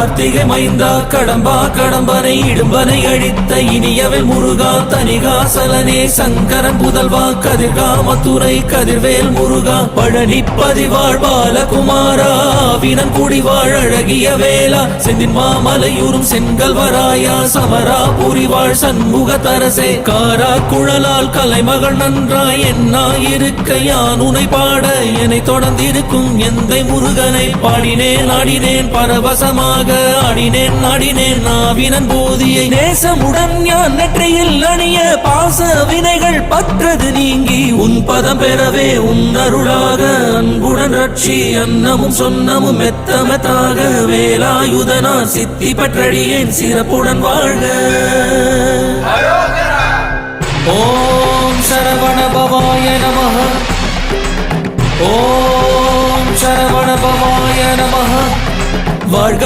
கார்த்திகை மைந்தா கடம்பா கடம்பனை இடும்பனை அழித்த இனியவள் முருகா தனிகாசலனே சங்கரன் புதல்வா கதிர்காமத்துறை கதிர்வேல் முருகா பழனி பதிவாழ் பாலகுமாரா வினன் குடிவாழ் அழகிய வேளா செந்தின் மாமலையூரும் செங்கல்வராயா சமரா புரிவாழ் சண்முக தரசே காரா குழலால் கலைமகள் நன்றாய் என்னாயிருக்க யான் உனை பாட என்னை தொடர்ந்திருக்கும் எந்தை முருகனை பாடினேன் ஆடினேன் பரவசமாக ஆடினேன் ஆடினேன் நாவினன் போதியை நேசமுடன் யான் நெற்றியில் அணிய பாச வினைகள் பற்றது நீங்கி உன் பதம் பெறவே உன் அருளாக அன்புடன் ரட்சி அன்னமும் சொன்னமும் மெத்தமெத்தாக வேலாயுதனா சித்தி பற்றடியேன் சிறப்புடன் வாழ்க. ஓம் சரவண பவாய நமஹ. ஓம் சரவண பவாய நமஹ. வாழ்க